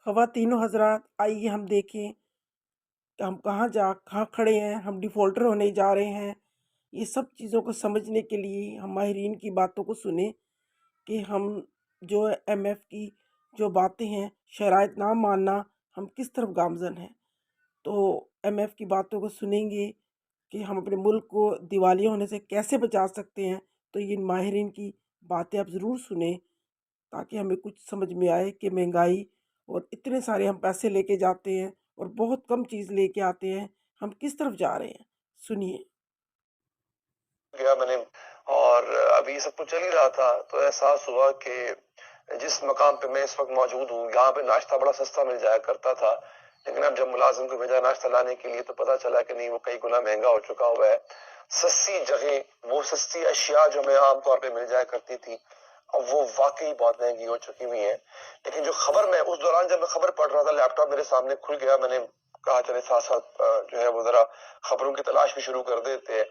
ख़वातीनो हज़रात, आइए हम देखें कि हम कहाँ खड़े हैं, हम डिफ़ॉल्टर होने जा रहे हैं। ये सब चीज़ों को समझने के लिए हम माहिरीन की बातों को सुने कि हम जो एमएफ की जो बातें हैं, शराइत ना मानना, हम किस तरफ गामज़न हैं। तो एमएफ की बातों को सुनेंगे कि हम अपने मुल्क को दिवालिया होने से कैसे बचा सकते हैं। तो ये माहिरीन की बातें आप ज़रूर सुने ताकि हमें कुछ समझ में आए कि महंगाई और इतने सारे हम पैसे लेके जाते हैं और बहुत कम चीज़ लेके आते हैं, हम किस तरफ जा रहे हैं। सुनिए। गया मैंने, और अभी सब कुछ चल ही रहा था तो एहसास हुआ कि जिस मकाम पे मैं इस वक्त मौजूद हूँ यहाँ पे नाश्ता बड़ा सस्ता मिल जाया करता था, लेकिन अब जब मुलाजिम को भेजा नाश्ता लाने के लिए तो पता चला कि नहीं, वो कई गुना महंगा हो चुका हुआ है। सस्ती जगह, वो सस्ती अशिया जो हमें आमतौर पे मिल जाया करती थी, अब वो वाकई बहुत महंगी हो चुकी हुई है। लेकिन जो खबर, मैं उस दौरान जब मैं खबर पढ़ रहा था, लैपटॉप मेरे सामने खुल गया, मैंने कहा चले साथ साथ जो है वो जरा खबरों की तलाश भी शुरू कर देते हैं।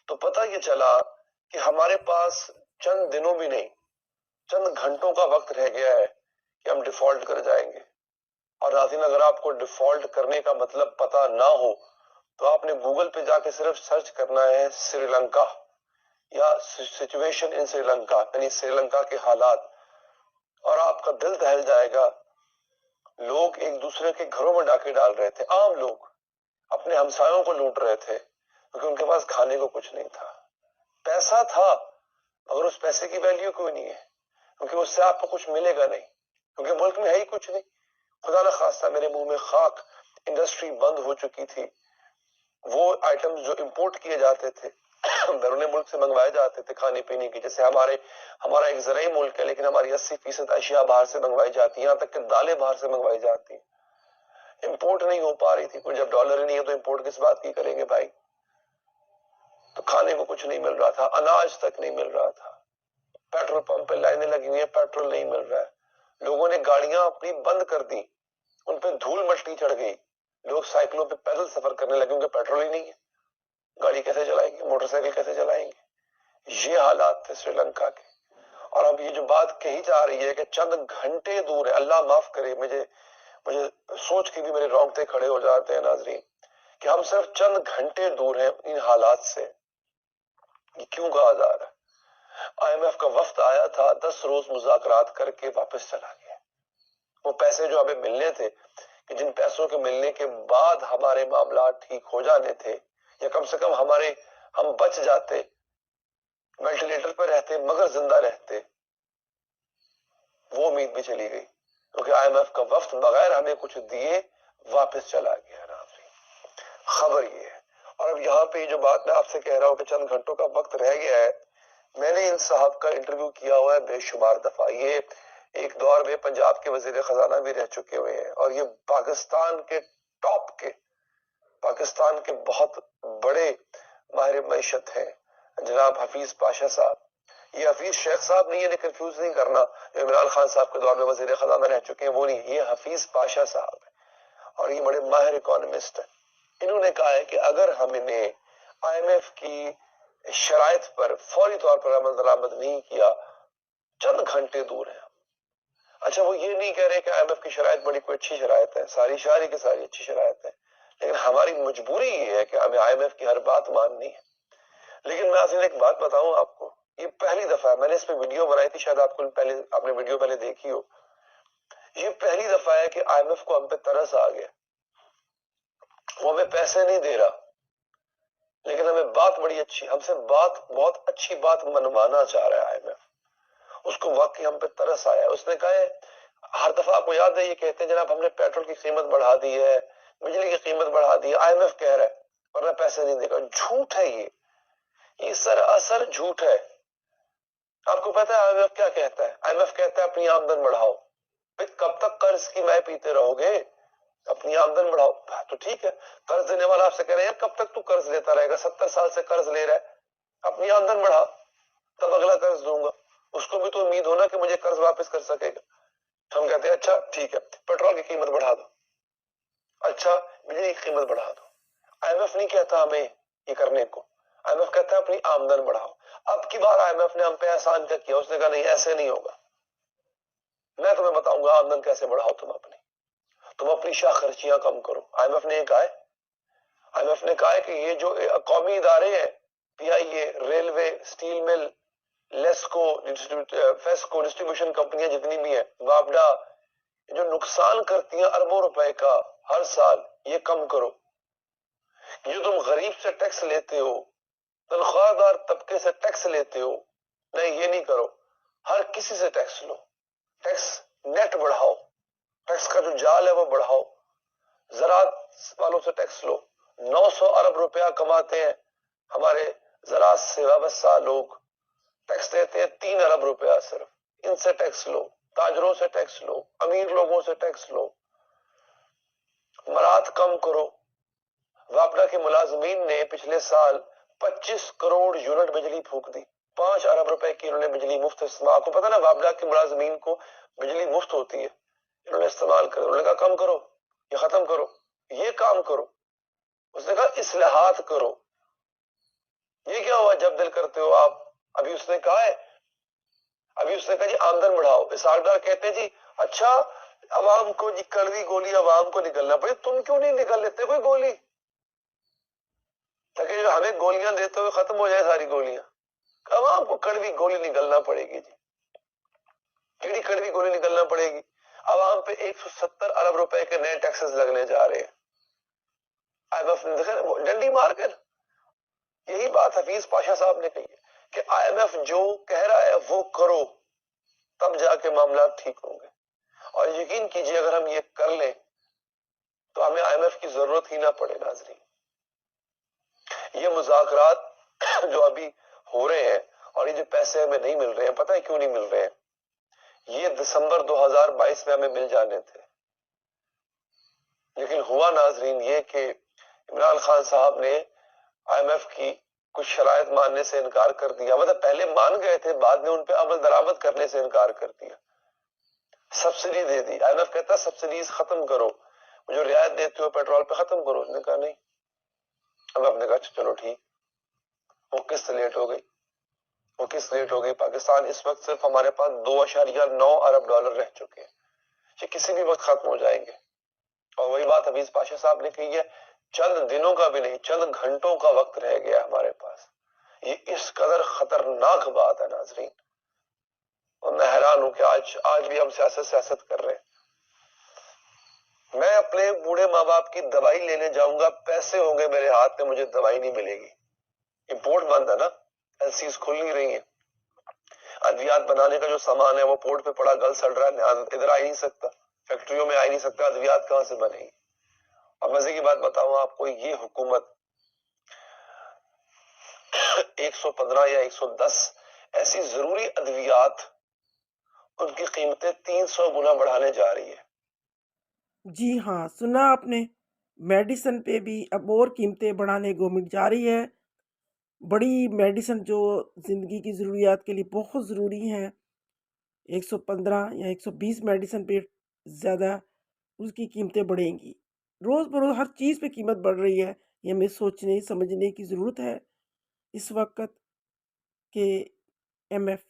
तो पता ये चला कि हमारे पास चंद दिनों भी नहीं, चंद घंटों का वक्त रह गया है कि हम डिफॉल्ट कर जाएंगे। और नाज़रीन, अगर आपको डिफॉल्ट करने का मतलब पता ना हो तो आपने गूगल पे जाके सिर्फ सर्च करना है श्रीलंका या सिचुएशन इन श्रीलंका, यानी श्रीलंका के हालात, और आपका दिल दहल जाएगा। लोग एक दूसरे के घरों में डाके डाल रहे थे, आम लोग अपने हमसायों को लूट रहे थे क्योंकि उनके पास खाने को कुछ नहीं था। पैसा था मगर उस पैसे की वैल्यू कोई नहीं है, क्योंकि उससे आपको कुछ मिलेगा नहीं, क्योंकि मुल्क में है ही कुछ नहीं। खुदा न खास्ता मेरे मुंह में खाक, इंडस्ट्री बंद हो चुकी थी। वो आइटम्स जो इंपोर्ट किए जाते थे, बैरून मुल्क से मंगवाए जाते थे खाने पीने की, जैसे हमारा एक ज़राई मुल्क है लेकिन हमारी 80% अशिया बाहर से मंगवाई जाती है, यहाँ तक कि दालें बाहर से मंगवाई जाती है। इंपोर्ट नहीं हो पा रही थी, कोई जब डॉलर ही नहीं है तो इंपोर्ट किस बात की करेंगे भाई। तो खाने को कुछ नहीं मिल रहा था, अनाज तक नहीं मिल रहा था। पेट्रोल पंप पे लाइनें लगी हुई है, पेट्रोल नहीं मिल रहा है। लोगों ने गाड़ियां अपनी बंद कर दी, उन पे धूल मट्टी चढ़ गई। लोग साइकिलों पे पैदल सफर करने लगे, उनके पेट्रोल ही नहीं है। गाड़ी कैसे चलाएंगे, मोटरसाइकिल कैसे चलाएंगे। ये हालात थे श्रीलंका के। और अब ये जो बात कही जा रही है कि चंद घंटे दूर है, अल्लाह माफ करे, मुझे सोच के भी मेरे रोंगटे खड़े हो जाते हैं नाजरीन, कि हम सिर्फ चंद घंटे दूर हैं इन हालात से। ये क्यों कहा जा रहा है? आईएमएफ का वफ्द आया था, 10 रोज मुज़ाकरात करके वापस चला गया। वो पैसे जो हमें मिलने थे, कि जिन पैसों के मिलने के बाद हमारे मामला ठीक हो जाने थे, या कम से कम हम बच जाते, वेंटिलेटर पर रहते मगर जिंदा रहते, वो उम्मीद भी चली गई, क्योंकि आईएमएफ का वफ्द बगैर हमें कुछ दिए वापस चला गया। खबर ये है। और अब यहाँ पे जो बात मैं आपसे कह रहा हूँ कि चंद घंटों का वक्त रह गया है, मैंने इन साहब का इंटरव्यू किया हुआ है बेशुमार दफा। ये एक दौर में पंजाब के वजीर खजाना भी रह चुके हुए हैं, और ये पाकिस्तान के टॉप के, पाकिस्तान के बहुत बड़े माहिर मईशत हैं जनाब हफीज पाशा साहब। ये हफीज शेख साहब नहीं है, इन्हें कंफ्यूज नहीं करना, इमरान खान साहब के दौर में वजीर खजाना रह चुके हैं, वो नहीं, ये हफीज पाशा साहब है, और ये बड़े माहिर इकोनॉमिस्ट है। इन्होंने कहा है कि अगर हमने आईएमएफ की शराइत पर फौरी तौर पर अमल दरामद नहीं किया, चंद घंटे दूर है। अच्छा, वो ये नहीं कह रहे कि आईएमएफ की शराइत बड़ी कोई अच्छी शराइत है, सारी की सारी अच्छी शराइत है, लेकिन हमारी मजबूरी ये है कि हमें आईएमएफ की हर बात माननी है। लेकिन मैं आपसे एक बात बताऊं आपको, ये पहली दफा है, मैंने इस पे वीडियो बनाई थी, शायद आपने वीडियो पहले देखी हो। ये पहली दफा है कि आईएमएफ को हम पे तरस आ गया। वो हमें पैसे नहीं दे रहा, लेकिन हमें बात बड़ी अच्छी, हमसे बहुत अच्छी बात मनवाना चाह रहा है आईएमएफ। उसको वाकई हम पे तरस आया। उसने कहा है, हर दफा आपको याद है ये कहते हैं जनाब हमने पेट्रोल की कीमत बढ़ा दी है, बिजली की कीमत बढ़ा दी है, आईएमएफ कह रहा है वरना पैसे नहीं देगा। झूठ है ये सरासर झूठ है। आपको पता है आईएमएफ क्या कहता है? आईएमएफ कहता है अपनी आमदन बढ़ाओ। भाई कब तक कर्ज की माय पीते रहोगे? अपनी आमदन बढ़ाओ। तो ठीक है, कर्ज देने वाला आपसे कह रहे हैं कब तक तू कर्ज लेता रहेगा, 70 साल से कर्ज ले रहा है, अपनी आमदन बढ़ा तब अगला कर्ज दूंगा। उसको भी तो उम्मीद हो ना कि मुझे कर्ज वापस कर सकेगा। हम कहते हैं अच्छा ठीक है, पेट्रोल की कीमत बढ़ा दो, अच्छा बिजली की कीमत बढ़ा दो। आईएमएफ नहीं कहता हमें ये करने को, आईएमएफ कहता है अपनी आमदन बढ़ाओ। अब की बार आईएमएफ ने हम पे एहसान क्या किया? उसने कहा नहीं ऐसे नहीं होगा, मैं तुम्हें बताऊंगा आमदन कैसे बढ़ाओ तुम अपनी। तुम अपनी शाह खर्चियां कम करो। IMF ने कहा है, IMF ने कहा है कि ये जो कौमी इदारे हैं, PIA, railway, steel mill, LESCO, FESCO, distribution कंपनियां जितनी भी हैं, वापडा, जो नुकसान करती हैं अरबों रुपए का हर साल, ये कम करो। जो तुम गरीब से टैक्स लेते हो, तनख्वाहदार तबके से टैक्स लेते हो, नहीं ये नहीं करो, हर किसी से टैक्स लो, टैक्स नेट बढ़ाओ, टैक्स का जो जाल है वो बढ़ाओ, ज़राअत वालों से टैक्स लो। 900 अरब रुपया कमाते हैं हमारे ज़राअत से वाबस्ता लोग, टैक्स देते हैं 3 अरब रुपया सिर्फ, इनसे टैक्स लो, ताजरों से टैक्स लो, अमीर लोगों से टैक्स लो, मरात कम करो। वापडा के मुलाजमीन ने पिछले साल 25 करोड़ यूनिट बिजली फूक दी, 5 अरब रुपए की इन्होंने बिजली मुफ्त इस्तेमाल। आपको पता ना वापडा के मुलाजमीन को बिजली मुफ्त होती है, इन्होंने इस्तेमाल कर, उन्होंने कहा कम करो, ये खत्म करो, ये काम करो। उसने कहा इस्लाहात करो। ये क्या हुआ जब दिल करते हो आप? अभी उसने कहा है, अभी उसने कहा जी आमदन बढ़ाओ। इसाकदार कहते हैं जी अच्छा अवाम को जी कड़वी गोली अवाम को निकलना पड़े, तुम क्यों नहीं निकल लेते कोई गोली, ताकि जो हमें गोलियां देते हुए खत्म हो जाए सारी गोलियां। अवाम को कड़वी गोली निकलना पड़ेगी जी, केड़ी कड़वी गोली निकलना पड़ेगी? अवाम पे 170 अरब रुपए के नए टैक्सेस लगने जा रहे हैं। IMF ने देखा डंडी मार कर, यही बात हफीज पाशा साहब ने कही है कि IMF जो कह रहा है वो करो, तब जाके मामला ठीक होंगे। और यकीन कीजिए अगर हम ये कर लें तो हमें IMF की जरूरत ही ना पड़े। नाजरीन, ये मुज़ाकरात जो अभी हो रहे हैं और ये जो पैसे हमें नहीं मिल रहे हैं, पता है क्यों नहीं मिल रहे हैं? ये दिसंबर 2022 में हमें मिल जाने थे, लेकिन हुआ नाजरीन ये कि इमरान खान साहब ने IMF की कुछ शराइत मानने से इनकार कर दिया। मतलब पहले मान गए थे, बाद में उन पे अमल दरामद करने से इनकार कर दिया, सब्सिडी दे दी। IMF कहता सब्सिडीज खत्म करो, जो रियायत देते हो पेट्रोल पे खत्म करो। उसने कहा नहीं। अब आपने कहा चलो ठीक। वो किस्त लेट हो गई, वो किस्त लेट हो गई। पाकिस्तान इस वक्त सिर्फ हमारे पास 2.9 अरब डॉलर रह चुके हैं, ये किसी भी वक्त खत्म हो जाएंगे। और वही बात हफीज पाशा साहब ने कही है, चंद दिनों का भी नहीं, चंद घंटों का वक्त रह गया हमारे पास। ये इस कदर खतरनाक बात है नाजरीन, और मैं हैरान हूं कि आज भी हम सियासत कर रहे हैं। मैं अपने बूढ़े माँ बाप की दवाई लेने जाऊंगा, पैसे होंगे मेरे हाथ में, मुझे दवाई नहीं मिलेगी। इंपोर्ट बंद है ना, LCs खुल नहीं रही है, अद्वियात बनाने का जो सामान है वो पोर्ट पे पड़ा गल सड़ रहा है, इधर आ ही नहीं सकता, फैक्ट्रियों में आ ही नहीं सकता, अद्वियात कहां से बनेगी? अब मजे की बात बताऊं आपको, ये हुकूमत 115 या 110 ऐसी जरूरी अद्वियात, उनकी कीमतें 300 गुना बढ़ाने जा रही है। जी हाँ, सुना आपने, मेडिसिन पे भी अब और कीमतें बढ़ाने गवर्नमेंट जा रही है। बड़ी मेडिसिन जो ज़िंदगी की ज़रूरियात के लिए बहुत ज़रूरी हैं, 115 या 120 मेडिसिन पे ज़्यादा उसकी कीमतें बढ़ेंगी। रोज़ बरोज़ हर चीज़ पे कीमत बढ़ रही है, ये हमें सोचने समझने की ज़रूरत है। इस वक़्त के MF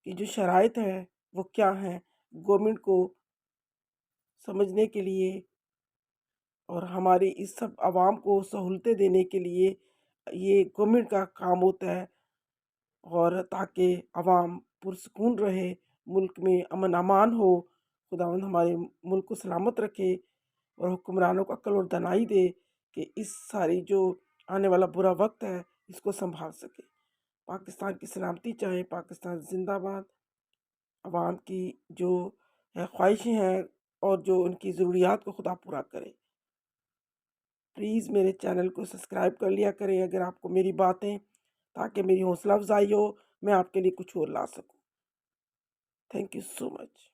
की जो शराइत है वो क्या हैं, गवर्नमेंट को समझने के लिए और हमारी इस सब आवाम को सहूलतें देने के लिए ये गवर्नमेंट का काम होता है, और ताकि आवाम पुरसकून रहे, मुल्क में अमन अमान हो, खुदावंद हमारे मुल्क को सलामत रखे और हुक्मरानों को अक्ल और दानाई दे कि इस सारी जो आने वाला बुरा वक्त है इसको संभाल सके। पाकिस्तान की सलामती चाहे, पाकिस्तान जिंदाबाद। आवाम की जो है ख्वाहिशें हैं और जो उनकी ज़रूरियात को खुदा पूरा करे। प्लीज़ मेरे चैनल को सब्सक्राइब कर लिया करें अगर आपको मेरी बातें, ताकि मेरी हौसला अफजाई हो, मैं आपके लिए कुछ और ला सकूं। Thank you so much.